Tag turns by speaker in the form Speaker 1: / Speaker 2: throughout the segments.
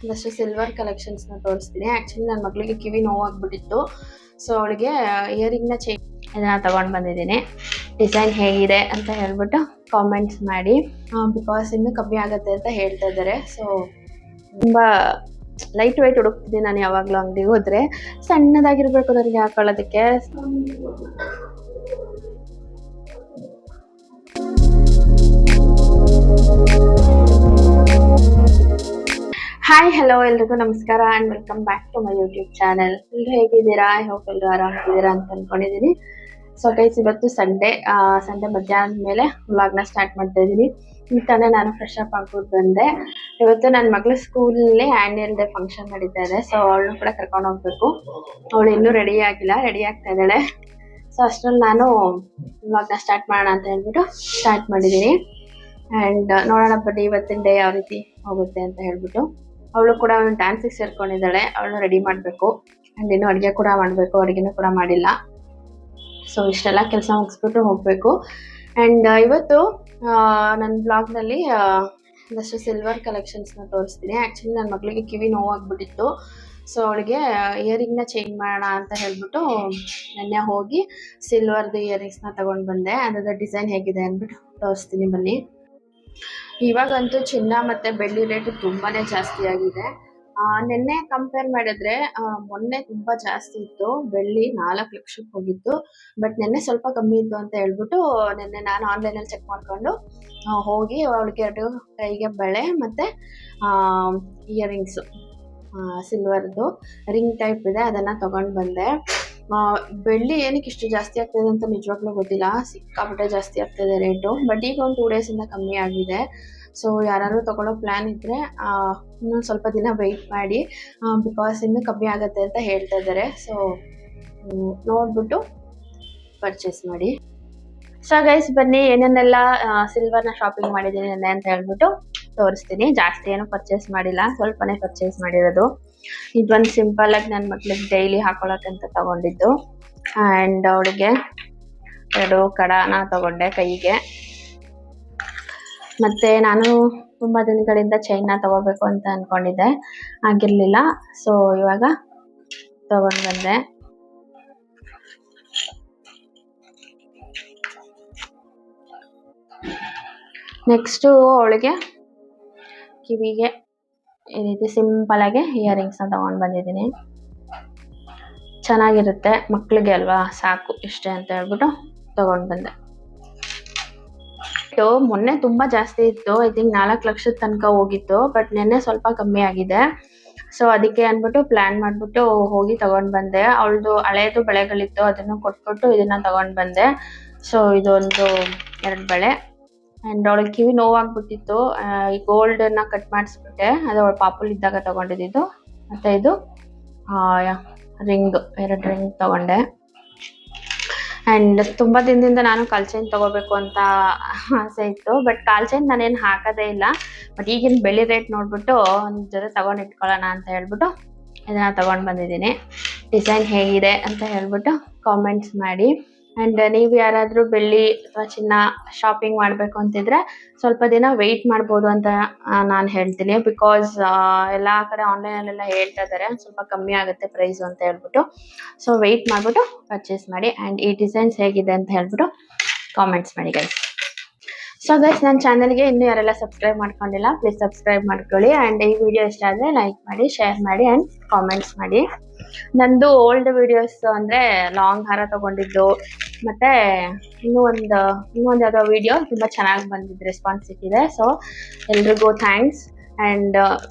Speaker 1: ಒಂದಷ್ಟು ಸಿಲ್ವರ್ ಕಲೆಕ್ಷನ್ಸ್ನ ತೋರಿಸ್ತೀನಿ. ಆ್ಯಕ್ಚುಲಿ ನನ್ನ ಮಗಳಿಗೆ ಕಿವಿ ನೋವಾಗ್ಬಿಟ್ಟಿತ್ತು, ಸೊ ಅವಳಿಗೆ ಇಯರಿಂಗ್ನ ಇದನ್ನ ತೊಗೊಂಡು ಬಂದಿದ್ದೀನಿ. ಡಿಸೈನ್ ಹೇಗಿದೆ ಅಂತ ಹೇಳ್ಬಿಟ್ಟು ಕಾಮೆಂಟ್ಸ್ ಮಾಡಿ, ಬಿಕಾಸ್ ಇನ್ನೂ ಕಮ್ಮಿ ಆಗುತ್ತೆ ಅಂತ ಹೇಳ್ತಾ ಇದ್ದಾರೆ. ಸೊ ತುಂಬ ಲೈಟ್ ವೆಯ್ಟ್ ಹುಡುಕ್ತಿದ್ದೀನಿ ನಾನು ಯಾವಾಗಲೂ ಅಂಗಡಿಗೆ ಹೋದರೆ, ಸಣ್ಣದಾಗಿರ್ಬೇಕು ನನಗೆ ಹಾಕೊಳ್ಳೋದಕ್ಕೆ. ಹಾಯ್ ಹಲೋ ಎಲ್ರಿಗೂ ನಮಸ್ಕಾರ and welcome back to my YouTube channel. ಎಲ್ಲರೂ ಹೇಗಿದ್ದೀರಾ? ಐ ಹೋಪ್ ಎಲ್ಲರೂ ಆರಾಮಿದ್ದೀರಾ ಅಂತ ಅಂದ್ಕೊಂಡಿದ್ದೀನಿ. ಸೊ ಗೈಸ್, ಇವತ್ತು ಸಂಡೇ ಮಧ್ಯಾಹ್ನದ ಮೇಲೆ ವ್ಲಾಗ್ನ ಸ್ಟಾರ್ಟ್ ಮಾಡ್ತಾ ಇದ್ದೀನಿ. ಈ ತಾನೇ ನಾನು ಫ್ರೆಶ್ ಅಪ್ ಆಗ್ಬಿಟ್ಟು ಬಂದೆ. ಇವತ್ತು ನನ್ನ ಮಗಳ ಸ್ಕೂಲಲ್ಲಿ ಆ್ಯನ್ಯಲ್ ಡೇ ಫಂಕ್ಷನ್ ನಡೀತಾ ಇದೆ. ಸೊ ಅವಳನ್ನು ಕೂಡ ಕರ್ಕೊಂಡು ಹೋಗ್ಬೇಕು. ಅವಳು ಇನ್ನೂ ರೆಡಿ ಆಗಿಲ್ಲ, ರೆಡಿ ಆಗ್ತಾ ಇದ್ದಾಳೆ. ಸೊ ಅಷ್ಟರಲ್ಲಿ ನಾನು ವ್ಲಾಗ್ನ ಸ್ಟಾರ್ಟ್ ಮಾಡೋಣ ಅಂತ ಹೇಳ್ಬಿಟ್ಟು ಸ್ಟಾರ್ಟ್ ಮಾಡಿದ್ದೀನಿ. ಆ್ಯಂಡ್ ನೋಡೋಣ ಬನ್ನಿ ಇವತ್ತಿನ ಡೇ ಯಾವ ರೀತಿ ಹೋಗುತ್ತೆ ಅಂತ ಹೇಳ್ಬಿಟ್ಟು. ಅವಳು ಕೂಡ ಒಂದು ಡ್ಯಾನ್ಸಿಗೆ ಸೇರ್ಕೊಂಡಿದ್ದಾಳೆ. ಅವಳನ್ನ ರೆಡಿ ಮಾಡಬೇಕು. ಆ್ಯಂಡ್ ಇನ್ನೂ ಅಡುಗೆ ಕೂಡ ಮಾಡಬೇಕು, ಅಡುಗೆನೂ ಕೂಡ ಮಾಡಿಲ್ಲ. ಸೊ ಇಷ್ಟೆಲ್ಲ ಕೆಲಸ ಮುಗಿಸ್ಬಿಟ್ಟು ಹೋಗಬೇಕು. ಆ್ಯಂಡ್ ಇವತ್ತು ನನ್ನ ಬ್ಲಾಗ್ನಲ್ಲಿ ಒಂದಷ್ಟು ಸಿಲ್ವರ್ ಕಲೆಕ್ಷನ್ಸ್ನ ತೋರಿಸ್ತೀನಿ. ಆ್ಯಕ್ಚುಲಿ ನನ್ನ ಮಗಳಿಗೆ ಕಿವಿ ನೋವಾಗ್ಬಿಟ್ಟಿತ್ತು, ಸೊ ಅವಳಿಗೆ ಇಯರಿಂಗ್ನ ಚೇಂಜ್ ಮಾಡೋಣ ಅಂತ ಹೇಳ್ಬಿಟ್ಟು ನೆನ್ನೆ ಹೋಗಿ ಸಿಲ್ವರ್ದು ಇಯರಿಂಗ್ಸ್ನ ತೊಗೊಂಡು ಬಂದೆ. ಅದರ ಡಿಸೈನ್ ಹೇಗಿದೆ ಅಂದ್ಬಿಟ್ಟು ತೋರಿಸ್ತೀನಿ ಬನ್ನಿ. ಇವಾಗಂತೂ ಚಿನ್ನ ಮತ್ತು ಬೆಳ್ಳಿ ರೇಟು ತುಂಬಾ ಜಾಸ್ತಿ ಆಗಿದೆ. ನಿನ್ನೆ ಕಂಪೇರ್ ಮಾಡಿದ್ರೆ ಮೊನ್ನೆ ತುಂಬ ಜಾಸ್ತಿ ಇತ್ತು. ಬೆಳ್ಳಿ 4 ಲಕ್ಷಕ್ಕೆ ಹೋಗಿತ್ತು. ಬಟ್ ನಿನ್ನೆ ಸ್ವಲ್ಪ ಕಮ್ಮಿ ಇತ್ತು ಅಂತ ಹೇಳ್ಬಿಟ್ಟು ನಿನ್ನೆ ನಾನು ಆನ್ಲೈನಲ್ಲಿ ಚೆಕ್ ಮಾಡಿಕೊಂಡು ಹೋಗಿ ಅವಳಿಗೆ 2 ಕೈಗೆ ಬಳೆ ಮತ್ತು ಇಯರಿಂಗ್ಸು ಸಿಲ್ವರ್ದು ರಿಂಗ್ ಟೈಪ್ ಇದೆ, ಅದನ್ನು ತೊಗೊಂಡು ಬಂದೆ. ಬೆಳ್ಳಿ ಏನಕ್ಕೆ ಇಷ್ಟು ಜಾಸ್ತಿ ಆಗ್ತಿದೆ ಅಂತ ನಿಜವಾಗ್ಲೂ ಗೊತ್ತಿಲ್ಲ. ಸಿಕ್ಕಾಪಟ್ಟೆ ಜಾಸ್ತಿ ಆಗ್ತಿದೆ ರೇಟು. ಬಟ್ ಈಗ ಒಂದು 2 ಡೇಸಿಂದ ಕಮ್ಮಿ ಆಗಿದೆ. ಸೊ ಯಾರಾದ್ರೂ ತೊಗೊಳ್ಳೋ ಪ್ಲ್ಯಾನ್ ಇದ್ದರೆ ಇನ್ನೊಂದು ಸ್ವಲ್ಪ ದಿನ ವೆಯ್ಟ್ ಮಾಡಿ, ಬಿಕಾಸ್ ಇನ್ನೂ ಕಮ್ಮಿ ಆಗುತ್ತೆ ಅಂತ ಹೇಳ್ತಾ ಇದ್ದಾರೆ. ಸೊ ನೋಡಿಬಿಟ್ಟು ಪರ್ಚೇಸ್ ಮಾಡಿ. ಸೊ ಗೈಸ್, ಬನ್ನಿ ಏನೇನೆಲ್ಲ ಸಿಲ್ವರ್ನ ಶಾಪಿಂಗ್ ಮಾಡಿದ್ದೀನಿ ನೆನ್ನೆ ಅಂತ ಹೇಳ್ಬಿಟ್ಟು ತೋರಿಸ್ತೀನಿ. ಜಾಸ್ತಿ ಏನು ಪರ್ಚೇಸ್ ಮಾಡಿಲ್ಲ, ಸ್ವಲ್ಪನೇ ಪರ್ಚೇಸ್ ಮಾಡಿರೋದು. ಇದೊಂದು ಸಿಂಪಲಾಗಿ ನನ್ನ ಮಕ್ಳಿಗೆ ಡೈಲಿ ಹಾಕೊಳ್ಳೋಕ್ಕಂತ ತೊಗೊಂಡಿದ್ದು. ಆ್ಯಂಡ್ ಅವಳಿಗೆ 2 ಕಡಾನ ತೊಗೊಂಡೆ ಕೈಗೆ. ಮತ್ತು ನಾನು ತುಂಬ ದಿನಗಳಿಂದ ಚೈನ್ನ ತೊಗೋಬೇಕು ಅಂತ ಅಂದ್ಕೊಂಡಿದ್ದೆ, ಆಗಿರಲಿಲ್ಲ. ಸೊ ಇವಾಗ ತೊಗೊಂಡು ಬಂದೆ. ನೆಕ್ಸ್ಟು ಅವಳಿಗೆ ಕಿವಿಗೆ ಈ ರೀತಿ ಸಿಂಪಲಾಗಿ ಇಯರಿಂಗ್ಸ್ನ ತೊಗೊಂಡು ಬಂದಿದ್ದೀನಿ. ಚೆನ್ನಾಗಿರುತ್ತೆ, ಮಕ್ಕಳಿಗೆ ಅಲ್ವಾ, ಸಾಕು ಇಷ್ಟೇ ಅಂತ ಹೇಳ್ಬಿಟ್ಟು ತೊಗೊಂಡು ಬಂದೆ. ಮೊನ್ನೆ ತುಂಬ ಜಾಸ್ತಿ ಇತ್ತು, ಐ ಥಿಂಕ್ 4 ಲಕ್ಷದ ತನಕ ಹೋಗಿತ್ತು. ಬಟ್ ನಿನ್ನೆ ಸ್ವಲ್ಪ ಕಮ್ಮಿ ಆಗಿದೆ. ಸೊ ಅದಕ್ಕೆ ಅಂದ್ಬಿಟ್ಟು ಪ್ಲ್ಯಾನ್ ಮಾಡಿಬಿಟ್ಟು ಹೋಗಿ ತೊಗೊಂಡು ಬಂದೆ. ಅವಳದು ಹಳೇದು ಬಳೆಗಳಿತ್ತು, ಅದನ್ನು ಕೊಟ್ಬಿಟ್ಟು ಇದನ್ನು ತೊಗೊಂಡು ಬಂದೆ. ಸೊ ಇದೊಂದು 2 ಬಳೆ. ಆ್ಯಂಡ್ ಅವಳಿಗೆ ಕಿವಿ ನೋವಾಗ್ಬಿಟ್ಟಿತ್ತು, ಈ ಗೋಲ್ಡನ್ನ ಕಟ್ ಮಾಡಿಸ್ಬಿಟ್ಟೆ. ಅದು ಅವಳು ಪಾಪುಲಿದ್ದಾಗ ತೊಗೊಂಡಿದ್ದು. ಮತ್ತು ಇದು ರಿಂಗ್, 2 ರಿಂಗ್ ತೊಗೊಂಡೆ. ಆ್ಯಂಡ್ ತುಂಬ ದಿನದಿಂದ ನಾನು ಕಾಲ್ ಚೈನ್ ತೊಗೋಬೇಕು ಅಂತ ಆಸೆ ಇತ್ತು. ಬಟ್ ಕಾಲ್ ಚೈನ್ ನಾನೇನು ಹಾಕೋದೇ ಇಲ್ಲ. ಬಟ್ ಈಗಿನ ಬೆಳ್ಳಿ ರೇಟ್ ನೋಡಿಬಿಟ್ಟು ಒಂದು ಜೊತೆ ತೊಗೊಂಡು ಇಟ್ಕೊಳ್ಳೋಣ ಅಂತ ಹೇಳ್ಬಿಟ್ಟು ಇದನ್ನು ತೊಗೊಂಡು ಬಂದಿದ್ದೀನಿ. ಡಿಸೈನ್ ಹೇಗಿದೆ ಅಂತ ಹೇಳ್ಬಿಟ್ಟು ಕಾಮೆಂಟ್ಸ್ ಮಾಡಿ. ಆ್ಯಂಡ್ ನೀವು ಯಾರಾದರೂ ಬೆಳ್ಳಿ ಅಥವಾ ಚಿನ್ನ ಶಾಪಿಂಗ್ ಮಾಡಬೇಕು ಅಂತಿದ್ರೆ ಸ್ವಲ್ಪ ದಿನ ವೆಯ್ಟ್ ಮಾಡ್ಬೋದು ಅಂತ ನಾನು ಹೇಳ್ತೀನಿ. ಬಿಕಾಸ್ ಎಲ್ಲ ಕಡೆ ಆನ್ಲೈನಲ್ಲೆಲ್ಲ ಹೇಳ್ತಾ ಇದ್ದಾರೆ ಸ್ವಲ್ಪ ಕಮ್ಮಿ ಆಗುತ್ತೆ ಪ್ರೈಸು ಅಂತ ಹೇಳ್ಬಿಟ್ಟು. ಸೊ ವೆಯ್ಟ್ ಮಾಡಿಬಿಟ್ಟು ಪರ್ಚೇಸ್ ಮಾಡಿ. ಆ್ಯಂಡ್ ಈ ಡಿಸೈನ್ಸ್ ಹೇಗಿದೆ ಅಂತ ಹೇಳ್ಬಿಟ್ಟು ಕಾಮೆಂಟ್ಸ್ ಮಾಡಿ ಗೈಸ್. ಸೊ ಗೈಸ್, ನನ್ನ ಚಾನಲ್ಗೆ ಇನ್ನೂ ಯಾರೆಲ್ಲ ಸಬ್ಸ್ಕ್ರೈಬ್ ಮಾಡ್ಕೊಂಡಿಲ್ಲ ಪ್ಲೀಸ್ ಸಬ್ಸ್ಕ್ರೈಬ್ ಮಾಡ್ಕೊಳ್ಳಿ. ಆ್ಯಂಡ್ ಈ ವಿಡಿಯೋ ಇಷ್ಟ ಆದರೆ ಲೈಕ್ ಮಾಡಿ, ಶೇರ್ ಮಾಡಿ ಆ್ಯಂಡ್ ಕಾಮೆಂಟ್ಸ್ ಮಾಡಿ. ನಂದು ಓಲ್ಡ್ ವಿಡಿಯೋಸ್ ಅಂದರೆ ಲಾಂಗ್ ಹಾರ ತೊಗೊಂಡಿದ್ದು ಮತ್ತು ಇನ್ನೂ ಒಂದು ಯಾವುದೋ ವಿಡಿಯೋ ತುಂಬ ಚೆನ್ನಾಗಿ ಬಂದಿದ್ದು ರೆಸ್ಪಾನ್ಸ್ ಸಿಕ್ಕಿದೆ. ಸೊ ಎಲ್ರಿಗೂ ಥ್ಯಾಂಕ್ಸ್. ಆ್ಯಂಡ್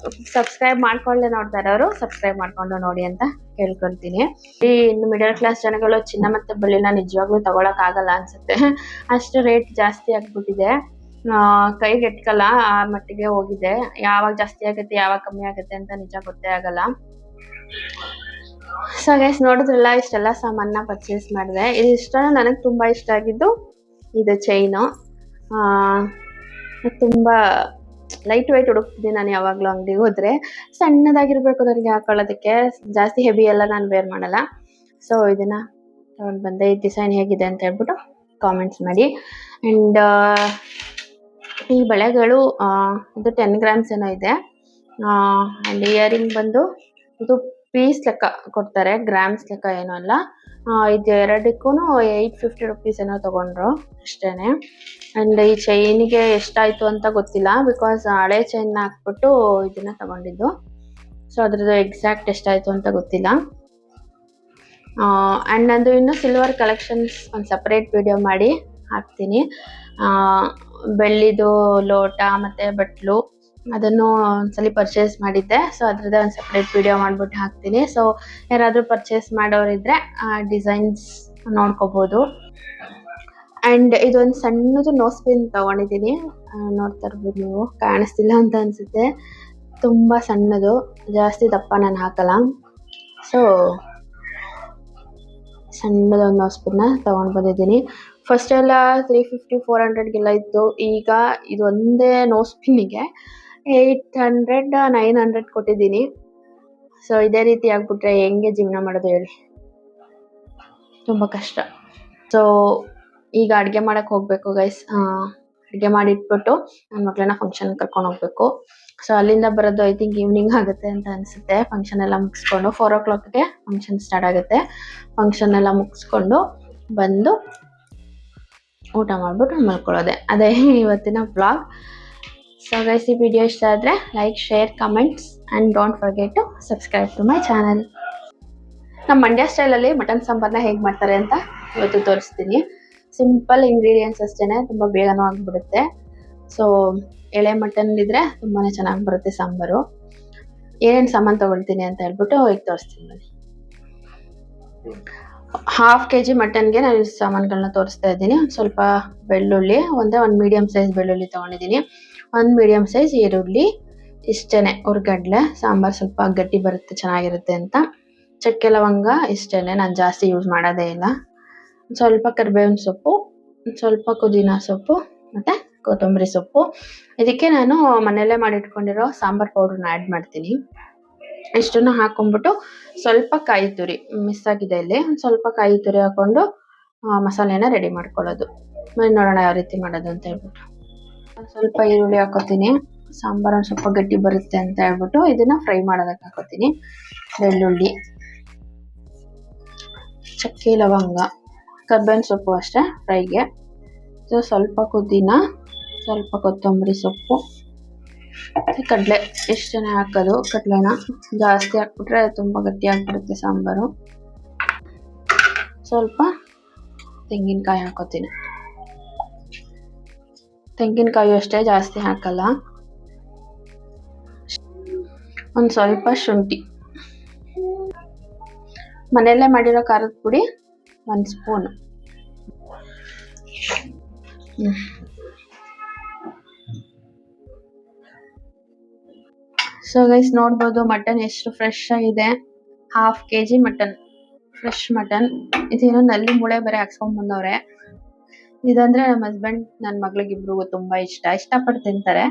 Speaker 1: ಸಬ್ಸ್ಕ್ರೈಬ್ ಮಾಡ್ಕೊಳ್ಳದೆ ನೋಡ್ತಾ ಇರೋರು ಸಬ್ಸ್ಕ್ರೈಬ್ ಮಾಡಿಕೊಂಡು ನೋಡಿ ಅಂತ ಕೇಳ್ಕೊಳ್ತೀನಿ. ಇನ್ನು ಮಿಡಲ್ ಕ್ಲಾಸ್ ಜನಗಳು ಚಿನ್ನ ಮತ್ತು ಬೆಳ್ಳಿನ ನಿಜವಾಗ್ಲೂ ತೊಗೊಳಕ್ಕಾಗಲ್ಲ ಅನಿಸುತ್ತೆ. ಅಷ್ಟು ರೇಟ್ ಜಾಸ್ತಿ ಆಗಿಬಿಟ್ಟಿದೆ, ಕೈಗೆ ಎಟ್ಕಲ್ಲ ಆ ಮಟ್ಟಿಗೆ ಹೋಗಿದೆ. ಯಾವಾಗ ಜಾಸ್ತಿ ಆಗುತ್ತೆ ಯಾವಾಗ ಕಮ್ಮಿ ಆಗುತ್ತೆ ಅಂತ ನಿಜ ಗೊತ್ತೇ ಆಗಲ್ಲ. ಸೊ ಗೈಸ್, ನೋಡಿದ್ರಲ್ಲ, ಇಷ್ಟೆಲ್ಲ ಸಾಮಾನ ಪರ್ಚೇಸ್ ಮಾಡಿದೆ. ಇದಿಷ್ಟ ನನಗೆ ತುಂಬ ಇಷ್ಟ ಆಗಿದ್ದು ಇದು ಚೈನು. ತುಂಬ ಲೈಟ್ ವೆಯ್ಟ್ ಹುಡುಕ್ತಿದ್ದೀನಿ ನಾನು ಯಾವಾಗಲೂ ಅಂಗಡಿಗೆ ಹೋದರೆ, ಸಣ್ಣದಾಗಿರಬೇಕು ನನಗೆ ಹಾಕೊಳ್ಳೋದಕ್ಕೆ. ಜಾಸ್ತಿ ಹೆವಿ ಎಲ್ಲ ನಾನು ವೇರ್ ಮಾಡಲ್ಲ. ಸೊ ಇದನ್ನು ತೊಗೊಂಡು ಬಂದೆ. ಈ ಡಿಸೈನ್ ಹೇಗಿದೆ ಅಂತ ಹೇಳ್ಬಿಟ್ಟು ಕಾಮೆಂಟ್ಸ್ ಮಾಡಿ. ಆ್ಯಂಡ್ ಈ ಬಳೆಗಳು ಇದು 10 ಗ್ರಾಮ್ಸ್ ಏನೋ ಇದೆ. ಆ್ಯಂಡ್ ಇಯರಿಂಗ್ ಬಂದು ಇದು ಪೀಸ್ ಲೆಕ್ಕ ಕೊಡ್ತಾರೆ, ಗ್ರಾಮ್ಸ್ ಲೆಕ್ಕ ಏನೂ ಅಲ್ಲ. ಇದು ಎರಡಕ್ಕೂ 850 ರುಪೀಸ್ ಏನೋ ತೊಗೊಂಡ್ರು ಅಷ್ಟೇನೆ. ಆ್ಯಂಡ್ ಈ ಚೈನಿಗೆ ಎಷ್ಟಾಯಿತು ಅಂತ ಗೊತ್ತಿಲ್ಲ, ಬಿಕಾಸ್ ಹಳೆ ಚೈನ್ನ ಹಾಕ್ಬಿಟ್ಟು ಇದನ್ನು ತಗೊಂಡಿದ್ದು. ಸೊ ಅದ್ರದ್ದು ಎಕ್ಸಾಕ್ಟ್ ಎಷ್ಟಾಯಿತು ಅಂತ ಗೊತ್ತಿಲ್ಲ. ಆ್ಯಂಡ್ ನಂದು ಇನ್ನು ಸಿಲ್ವರ್ ಕಲೆಕ್ಷನ್ಸ್ ಒಂದು ಸಪ್ರೇಟ್ ವಿಡಿಯೋ ಮಾಡಿ ಹಾಕ್ತೀನಿ. ಬೆಳ್ಳಿದು ಲೋಟ ಮತ್ತು ಬಟ್ಲು ಅದನ್ನು ಒಂದ್ಸಲಿ ಪರ್ಚೇಸ್ ಮಾಡಿದ್ದೆ. ಸೊ ಅದ್ರದ್ದೇ ಒಂದು ಸಪ್ರೇಟ್ ವಿಡಿಯೋ ಮಾಡಿಬಿಟ್ಟು ಹಾಕ್ತೀನಿ. ಸೊ ಯಾರಾದರೂ ಪರ್ಚೇಸ್ ಮಾಡೋರಿದ್ರೆ ಡಿಸೈನ್ಸ್ ನೋಡ್ಕೋಬೋದು. ಆ್ಯಂಡ್ ಇದೊಂದು ಸಣ್ಣದು ನೋಸ್ ಪಿನ್ ತೊಗೊಂಡಿದ್ದೀನಿ, ನೋಡ್ತಾ ಇರ್ಬೋದು ನೀವು, ಕಾಣಿಸ್ತಿಲ್ಲ ಅಂತ ಅನಿಸುತ್ತೆ. ತುಂಬ ಸಣ್ಣದು, ಜಾಸ್ತಿ ದಪ್ಪ ನಾನು ಹಾಕಲ್ಲ. ಸೊ ಸಣ್ಣದೊಂದು ನೋಸ್ ಪಿನ್ನ ತೊಗೊಂಡು ಬಂದಿದ್ದೀನಿ. ಫಸ್ಟ್ ಎಲ್ಲ 350-400ಗೆಲ್ಲ ಇತ್ತು. ಈಗ ಇದು ಒಂದೇ ನೋಸ್ ಪಿನ್ನಿಗೆ 800-900 ಕೊಟ್ಟಿದ್ದೀನಿ. ಸೊ ಇದೇ ರೀತಿ ಆಗ್ಬಿಟ್ರೆ ಹೆಂಗೆ ಜೀವನ ಮಾಡೋದು ಹೇಳಿ, ತುಂಬ ಕಷ್ಟ. ಸೊ ಈಗ ಅಡುಗೆ ಮಾಡೋಕ್ಕೆ ಹೋಗಬೇಕು ಗೈಸ್. ಅಡುಗೆ ಮಾಡಿಟ್ಬಿಟ್ಟು ನನ್ನ ಮಕ್ಕಳನ್ನ ಫಂಕ್ಷನ್ ಕರ್ಕೊಂಡು ಹೋಗಬೇಕು. ಸೊ ಅಲ್ಲಿಂದ ಬರೋದು ಐ ಥಿಂಕ್ ಈವ್ನಿಂಗ್ ಆಗುತ್ತೆ ಅಂತ ಅನಿಸುತ್ತೆ. ಫಂಕ್ಷನ್ ಎಲ್ಲ ಮುಗಿಸ್ಕೊಂಡು 4 o'clockಗೆ ಫಂಕ್ಷನ್ ಸ್ಟಾರ್ಟ್ ಆಗುತ್ತೆ. ಫಂಕ್ಷನ್ ಎಲ್ಲ ಮುಗಿಸ್ಕೊಂಡು ಬಂದು ಊಟ ಮಾಡಿಬಿಟ್ಟು ಮಲ್ಕೊಳ್ಳೋದೆ, ಅದೇ ಇವತ್ತಿನ ವ್ಲಾಗ್. ಸೊ ಗೈಸ್, ಈ ವಿಡಿಯೋ ಇಷ್ಟ ಆದರೆ like, share, comments and don't forget to subscribe to my channel. ನಮ್ಮ ಮಂಡ್ಯ ಸ್ಟೈಲಲ್ಲಿ ಮಟನ್ ಸಾಂಬಾರನ್ನ ಹೇಗೆ ಮಾಡ್ತಾರೆ ಅಂತ ಇವತ್ತು ತೋರಿಸ್ತೀನಿ. ಸಿಂಪಲ್ ಇಂಗ್ರೀಡಿಯೆಂಟ್ಸ್ ಅಷ್ಟೇ, ತುಂಬ ಬೇಗನೂ ಆಗಿಬಿಡುತ್ತೆ. ಸೊ ಎಳೆ ಮಟನ್ ಇದ್ದರೆ ತುಂಬಾ ಚೆನ್ನಾಗಿ ಬರುತ್ತೆ ಸಾಂಬಾರು. ಏನೇನು ಸಾಮಾನು ತೊಗೊಳ್ತೀನಿ ಅಂತ ಹೇಳ್ಬಿಟ್ಟು ಈಗ ತೋರಿಸ್ತೀನಿ ಬನ್ನಿ. 1/2 kg ಮಟನ್ಗೆ ನಾನು ಸಾಮಾನುಗಳನ್ನ ತೋರಿಸ್ತಾ ಇದ್ದೀನಿ. ಸ್ವಲ್ಪ ಬೆಳ್ಳುಳ್ಳಿ, ಒಂದು ಮೀಡಿಯಮ್ ಸೈಜ್ ಬೆಳ್ಳುಳ್ಳಿ ತೊಗೊಂಡಿದ್ದೀನಿ, 1 ಮೀಡಿಯಮ್ ಸೈಜ್ ಈರುಳ್ಳಿ, ಇಷ್ಟೇ. ಹುರ್ಗಡ್ಲೆ, ಸಾಂಬಾರು ಸ್ವಲ್ಪ ಗಟ್ಟಿ ಬರುತ್ತೆ, ಚೆನ್ನಾಗಿರುತ್ತೆ ಅಂತ. ಚಕ್ಕೆ ಲವಂಗ ಇಷ್ಟೇ, ನಾನು ಜಾಸ್ತಿ ಯೂಸ್ ಮಾಡೋದೇ ಇಲ್ಲ. ಸ್ವಲ್ಪ ಕರಿಬೇವಿನ ಸೊಪ್ಪು, ಸ್ವಲ್ಪ ಪುದೀನ ಸೊಪ್ಪು ಮತ್ತು ಕೊತ್ತಂಬರಿ ಸೊಪ್ಪು. ಇದಕ್ಕೆ ನಾನು ಮನೆಯಲ್ಲೇ ಮಾಡಿಟ್ಕೊಂಡಿರೋ ಸಾಂಬಾರು ಪೌಡ್ರನ್ನ ಆ್ಯಡ್ ಮಾಡ್ತೀನಿ. ಇಷ್ಟನ್ನು ಹಾಕೊಂಡ್ಬಿಟ್ಟು ಸ್ವಲ್ಪ ಕಾಯಿ ತುರಿ ಮಿಸ್ ಆಗಿದೆ ಇಲ್ಲಿ, ಸ್ವಲ್ಪ ಕಾಯಿ ತುರಿ ಹಾಕ್ಕೊಂಡು ಮಸಾಲೆನ ರೆಡಿ ಮಾಡ್ಕೊಳ್ಳೋದು. ನೋಡೋಣ ಯಾವ ರೀತಿ ಮಾಡೋದು ಅಂತ ಹೇಳ್ಬಿಟ್ಟು. ಸ್ವಲ್ಪ ಈರುಳ್ಳಿ ಹಾಕೋತೀನಿ, ಸಾಂಬಾರು ಸ್ವಲ್ಪ ಗಟ್ಟಿ ಬರುತ್ತೆ ಅಂತ ಹೇಳ್ಬಿಟ್ಟು ಇದನ್ನು ಫ್ರೈ ಮಾಡೋದಕ್ಕೆ ಹಾಕೋತೀನಿ. ಬೆಳ್ಳುಳ್ಳಿ, ಚಕ್ಕೆ ಲವಂಗ, ಕರ್ಬೇವಿನ ಸೊಪ್ಪು ಅಷ್ಟೇ ಫ್ರೈಗೆ. ಸೊ ಸ್ವಲ್ಪ ಪುದೀನ, ಸ್ವಲ್ಪ ಕೊತ್ತಂಬರಿ ಸೊಪ್ಪು, ಕಡಲೆ ಇಷ್ಟೇ ಹಾಕೋದು. ಕಡಲೆನ ಜಾಸ್ತಿ ಹಾಕ್ಬಿಟ್ರೆ ತುಂಬ ಗಟ್ಟಿ ಆಗಿಬಿಡುತ್ತೆ ಸಾಂಬಾರು. ಸ್ವಲ್ಪ ತೆಂಗಿನಕಾಯಿ ಹಾಕೋತೀನಿ, ತೆಂಗಿನಕಾಯಿ ಅಷ್ಟೇ, ಜಾಸ್ತಿ ಹಾಕಲ್ಲ. ಒಂದು ಸ್ವಲ್ಪ ಶುಂಠಿ, ಮನೆಯಲ್ಲೇ ಮಾಡಿರೋ ಖಾರದ ಪುಡಿ 1 ಸ್ಪೂನ್. ಸೊ ಗೈಸ್, ನೋಡ್ಬೋದು ಮಟನ್ ಎಷ್ಟು ಫ್ರೆಶ್ ಆಗಿದೆ. 1/2 kg ಮಟನ್, ಫ್ರೆಶ್ ಮಟನ್. ಇದೇನೋ ನಲ್ಲಿ ಮೂಳೆ ಬೇರೆ ಹಾಕ್ಸ್ಕೊಂಡ್ ಬಂದವ್ರೆ. ಇದಂದ್ರೆ ನಮ್ಮ ಹಸ್ಬೆಂಡ್, ನನ್ನ ಮಗಳಿಗಿಬ್ರಿಗೂ ತುಂಬ ಇಷ್ಟಪಟ್ಟು ತಿಂತಾರೆ.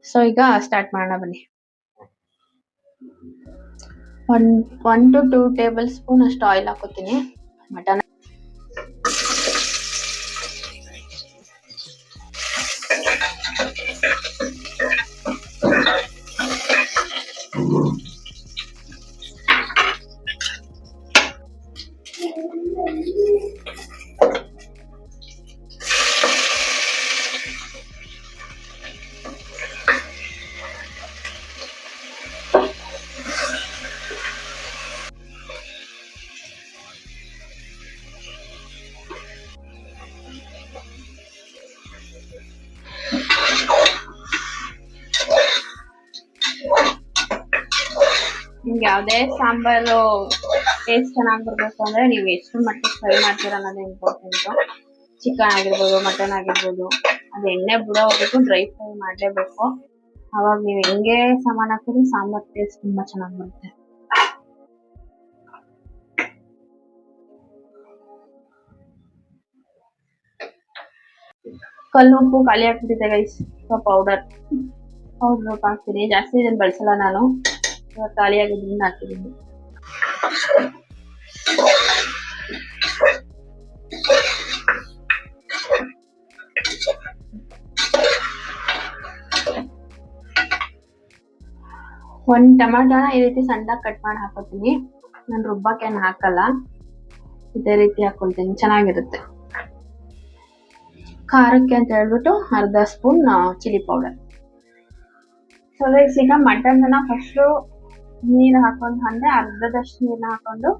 Speaker 1: ಸೊ ಈಗ ಸ್ಟಾರ್ಟ್ ಮಾಡೋಣ ಬನ್ನಿ. 1 to 2 ಟೇಬಲ್ ಸ್ಪೂನ್ ಅಷ್ಟು ಆಯಿಲ್ ಹಾಕೋತೀನಿ. ಮಟನ್ ನಿಮ್ಗೆ ಯಾವುದೇ ಸಾಂಬಾರು ಟೇಸ್ಟ್ ಚೆನ್ನಾಗಿ ಬರಬೇಕು ಅಂದರೆ ನೀವು ಎಷ್ಟು ಮಟ್ಟಿಗೆ ಫ್ರೈ ಮಾಡ್ತೀರಾ ಅನ್ನೋದು ಇಂಪಾರ್ಟೆಂಟು. ಚಿಕನ್ ಆಗಿರ್ಬೋದು, ಮಟನ್ ಆಗಿರ್ಬೋದು, ಅದು ಎಣ್ಣೆ ಬಿಡೋವರೆಗೂ ಡ್ರೈ ಫ್ರೈ ಮಾಡಲೇಬೇಕು. ಅವಾಗ ನೀವು ಹೆಂಗೆ ಸಾಮಾನು ಹಾಕಿದ್ರು ಸಾಂಬಾರು ಟೇಸ್ಟ್ ತುಂಬ ಚೆನ್ನಾಗಿ ಬರುತ್ತೆ. ಕಲ್ಲು ಉಪ್ಪು ಖಾಲಿ ಹಾಕ್ಬಿಟ್ಟಿದ್ದೆ ಗೈಸ್. ಸೊ ಪೌಡರ್ ಹಾಕ್ತೀನಿ, ಜಾಸ್ತಿ ಇದನ್ನು ಬಳಸಲ್ಲ ನಾನು, ಖಾಲಿ ಆಗಿದ್ದರಿಂದ ಹಾಕಿದ್ದೀನಿ. ಒಂದು ಟೊಮಾಟೋನ ಈ ರೀತಿ ಸಣ್ಣದಾಗಿ ಕಟ್ ಮಾಡಿ ಹಾಕೋತೀನಿ. ನಾನು ರುಬ್ಬಕ್ಕೇನು ಹಾಕಲ್ಲ, ಇದೇ ರೀತಿ ಹಾಕೊಳ್ತೀನಿ, ಚೆನ್ನಾಗಿರುತ್ತೆ. ಖಾರಕ್ಕೆ ಅಂತ ಹೇಳ್ಬಿಟ್ಟು ಅರ್ಧ spoon chilli powder. So guys, ಈಗ ಮಟನ್ನ ಫಸ್ಟು ನೀರು ಹಾಕೊಂಡು, ಅಂದರೆ ಅರ್ಧದಷ್ಟು ನೀರನ್ನ ಹಾಕೊಂಡು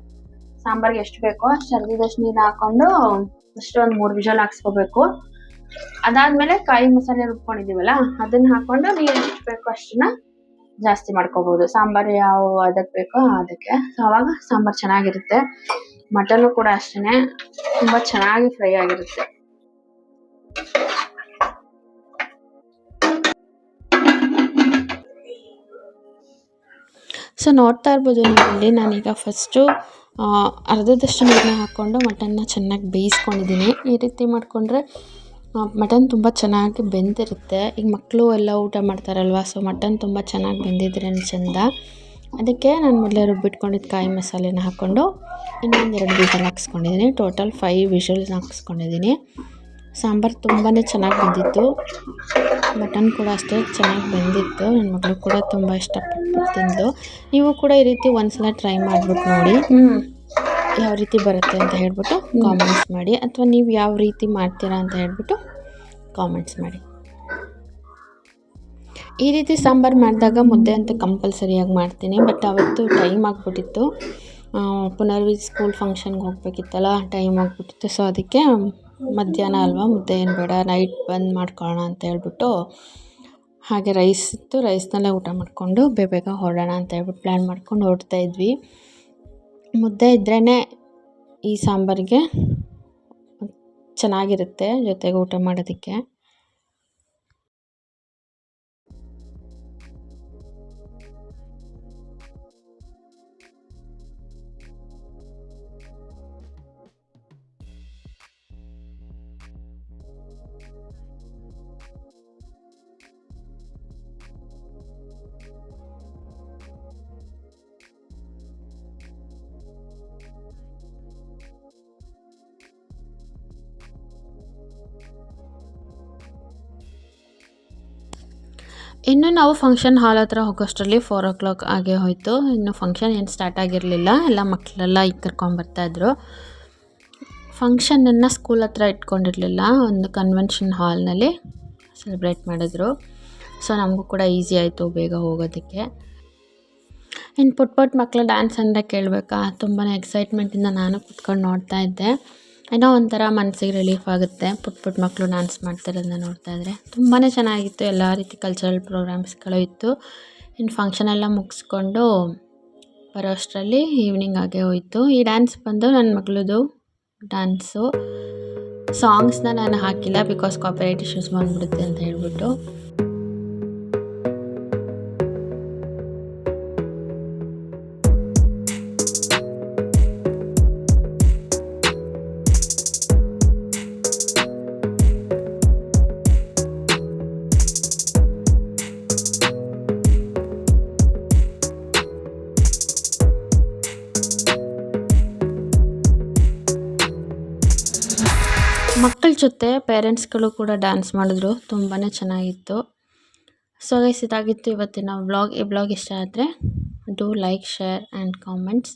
Speaker 1: ಸಾಂಬಾರ್ಗೆ ಎಷ್ಟು ಬೇಕೋ ಅಷ್ಟು ಅರ್ಧದಷ್ಟು ನೀರು ಹಾಕೊಂಡು ಫಸ್ಟ್ ಒಂದು 3 ವಿಷಲ್ ಹಾಕ್ಸ್ಕೋಬೇಕು. ಅದಾದ್ಮೇಲೆ ಕಾಯಿ ಮಸಾಲೆ ರುಬ್ಕೊಂಡಿದೀವಲ್ಲ ಅದನ್ನ ಹಾಕೊಂಡು ನೀರು ಎಷ್ಟು ಬೇಕೋ ಅಷ್ಟನ್ನ ಜಾಸ್ತಿ ಮಾಡ್ಕೋಬಹುದು. ಸಾಂಬಾರು ಯಾವ ಅದಕ್ಕೆ ಬೇಕೋ ಅದಕ್ಕೆ. ಸೊ ಅವಾಗ ಸಾಂಬಾರು ಚೆನ್ನಾಗಿರುತ್ತೆ. ಮಟನ್ನು ಕೂಡ ಅಷ್ಟೇನೆ ತುಂಬಾ ಚೆನ್ನಾಗಿ ಫ್ರೈ ಆಗಿರುತ್ತೆ. ಸೊ ನೋಡ್ತಾ ಇರ್ಬೋದು ನೀವಿಲ್ಲಿ, ನಾನೀಗ ಫಸ್ಟು ಅರ್ಧದಷ್ಟು ನೀರನ್ನ ಹಾಕ್ಕೊಂಡು ಮಟನ್ನ ಚೆನ್ನಾಗಿ ಬೇಯಿಸ್ಕೊಂಡಿದ್ದೀನಿ. ಈ ರೀತಿ ಮಾಡಿಕೊಂಡ್ರೆ ಮಟನ್ ತುಂಬ ಚೆನ್ನಾಗಿ ಬೆಂದಿರುತ್ತೆ. ಈಗ ಮಕ್ಕಳು ಎಲ್ಲ ಊಟ ಮಾಡ್ತಾರಲ್ವ, ಸೊ ಮಟನ್ ತುಂಬ ಚೆನ್ನಾಗಿ ಬೆಂದಿದ್ರೆ ಚೆಂದ. ಅದಕ್ಕೆ ನಾನು ಮೊದಲೇ ರುಬ್ಬಿಟ್ಕೊಂಡಿದ್ದು ಕಾಯಿ ಮಸಾಲೆನ ಹಾಕ್ಕೊಂಡು ಇನ್ನೊಂದು 2 ವಿಷಲ್ ಹಾಕ್ಸ್ಕೊಂಡಿದ್ದೀನಿ. ಟೋಟಲ್ 5 ವಿಷಲ್ಸ್ ಹಾಕ್ಸ್ಕೊಂಡಿದ್ದೀನಿ. ಸಾಂಬಾರು ತುಂಬಾ ಚೆನ್ನಾಗಿ ಬಂದಿತ್ತು. ಮಟನ್ ಕೂಡ ಅಷ್ಟೇ ಚೆನ್ನಾಗಿ ಬೆಂದಿತ್ತು. ನನ್ನ ಮಗಳು ಕೂಡ ತುಂಬ ಇಷ್ಟಪಟ್ಟು ತಿಂದು. ನೀವು ಕೂಡ ಈ ರೀತಿ ಒಂದ್ಸಲ ಟ್ರೈ ಮಾಡಿಬಿಟ್ಟು ನೋಡಿ ಯಾವ ರೀತಿ ಬರುತ್ತೆ ಅಂತ ಹೇಳ್ಬಿಟ್ಟು ಕಾಮೆಂಟ್ಸ್ ಮಾಡಿ, ಅಥವಾ ನೀವು ಯಾವ ರೀತಿ ಮಾಡ್ತೀರಾ ಅಂತ ಹೇಳ್ಬಿಟ್ಟು ಕಾಮೆಂಟ್ಸ್ ಮಾಡಿ. ಈ ರೀತಿ ಸಾಂಬಾರು ಮಾಡಿದಾಗ ಮುದ್ದೆ ಅಂತ ಕಂಪಲ್ಸರಿಯಾಗಿ ಮಾಡ್ತೀನಿ. ಬಟ್ ಅವತ್ತು ಟೈಮ್ ಆಗಿಬಿಟ್ಟಿತ್ತು, ಪುನರ್ವಿ ಸ್ಕೂಲ್ ಫಂಕ್ಷನ್ಗೆ ಹೋಗಬೇಕಿತ್ತಲ್ಲ, ಟೈಮ್ ಆಗಿಬಿಟ್ಟಿತ್ತು. ಸೊ ಅದಕ್ಕೆ ಮಧ್ಯಾಹ್ನ ಅಲ್ವಾ, ಮುದ್ದೆ ಏನು ಬೇಡ, ನೈಟ್ ಬಂದು ಮಾಡ್ಕೊಳ್ಳೋಣ ಅಂತ ಹೇಳ್ಬಿಟ್ಟು, ಹಾಗೆ ರೈಸ್ ಇತ್ತು, ರೈಸ್ನಲ್ಲೇ ಊಟ ಮಾಡಿಕೊಂಡು ಬೇಗ ಹೊರಡೋಣ ಅಂತ ಹೇಳ್ಬಿಟ್ಟು ಪ್ಲ್ಯಾನ್ ಮಾಡ್ಕೊಂಡು ಹೊರಡ್ತಾ ಇದ್ವಿ. ಮುದ್ದೆ ಇದ್ರೇ ಈ ಸಾಂಬಾರಿಗೆ ಚೆನ್ನಾಗಿರುತ್ತೆ ಜೊತೆಗೆ ಊಟ ಮಾಡೋದಕ್ಕೆ. ಇನ್ನು ನಾವು ಫಂಕ್ಷನ್ ಹಾಲ್ ಹತ್ರ ಹೋಗೋಷ್ಟರಲ್ಲಿ 4 o'clock ಆಗೇ ಹೋಯಿತು. ಇನ್ನು ಫಂಕ್ಷನ್ ಏನು ಸ್ಟಾರ್ಟ್ ಆಗಿರಲಿಲ್ಲ, ಎಲ್ಲ ಮಕ್ಕಳೆಲ್ಲ ಈಗ ಕರ್ಕೊಂಬರ್ತಾಯಿದ್ರು. ಫಂಕ್ಷನನ್ನು ಸ್ಕೂಲ್ ಹತ್ರ ಇಟ್ಕೊಂಡಿರಲಿಲ್ಲ, ಒಂದು ಕನ್ವೆನ್ಷನ್ ಹಾಲ್ನಲ್ಲಿ ಸೆಲೆಬ್ರೇಟ್ ಮಾಡಿದ್ರು. ಸೊ ನಮಗೂ ಕೂಡ ಈಸಿ ಆಯಿತು ಬೇಗ ಹೋಗೋದಕ್ಕೆ. ಇನ್ನು ಪುಟ್ ಮಕ್ಕಳು ಡ್ಯಾನ್ಸ್ ಅಂದರೆ ಕೇಳಬೇಕಾ, ತುಂಬಾ ಎಕ್ಸೈಟ್ಮೆಂಟಿಂದ ನಾನು ಕೂತ್ಕೊಂಡು ನೋಡ್ತಾ ಇದ್ದೆ. ಏನೋ ಒಂಥರ ಮನಸ್ಸಿಗೆ ರಿಲೀಫ್ ಆಗುತ್ತೆ ಪುಟ್ ಮಕ್ಕಳು ಡ್ಯಾನ್ಸ್ ಮಾಡ್ತಿರೋದನ್ನ ನೋಡ್ತಾ ಇದ್ದರೆ. ತುಂಬಾ ಚೆನ್ನಾಗಿತ್ತು, ಎಲ್ಲ ರೀತಿ ಕಲ್ಚರಲ್ ಪ್ರೋಗ್ರಾಮ್ಸ್ಗಳು ಇತ್ತು. ಇನ್ನು ಫಂಕ್ಷನ್ ಎಲ್ಲ ಮುಗಿಸ್ಕೊಂಡು ಬರೋ ಅಷ್ಟರಲ್ಲಿ ಈವ್ನಿಂಗ್ ಆಗೇ ಹೋಯಿತು. ಈ ಡ್ಯಾನ್ಸ್ ಬಂದು ನನ್ನ ಮಗಳದು ಡ್ಯಾನ್ಸು. ಸಾಂಗ್ಸ್ನ ನಾನು ಹಾಕಿಲ್ಲ, ಬಿಕಾಸ್ ಕಾಪಿರೈಟ್ ಇಶ್ಯೂಸ್ ಬಂದ್ಬಿಡುತ್ತೆ ಅಂತ ಹೇಳ್ಬಿಟ್ಟು. ಮಕ್ಕಳ ಜೊತೆ ಪೇರೆಂಟ್ಸ್ಗಳು ಕೂಡ ಡ್ಯಾನ್ಸ್ ಮಾಡಿದ್ರು, ತುಂಬಾ ಚೆನ್ನಾಗಿತ್ತು. ಸೊ ಗೈಸ್, ಇದಾಗಿತ್ತು ಇವತ್ತಿನ ವ್ಲಾಗ್. ಈ ವ್ಲಾಗ್ ಇಷ್ಟ ಆದರೆ do like, share and comments,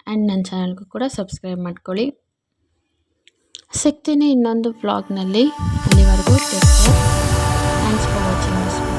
Speaker 1: and ನನ್ನ ಚಾನಲ್ಗೂ ಕೂಡ ಸಬ್ಸ್ಕ್ರೈಬ್ ಮಾಡ್ಕೊಳ್ಳಿ. ಸಿಗ್ತೀನಿ ಇನ್ನೊಂದು ವ್ಲಾಗ್ನಲ್ಲಿ. ಅಲ್ಲಿವರೆಗೂ take care. Thanks for watching this.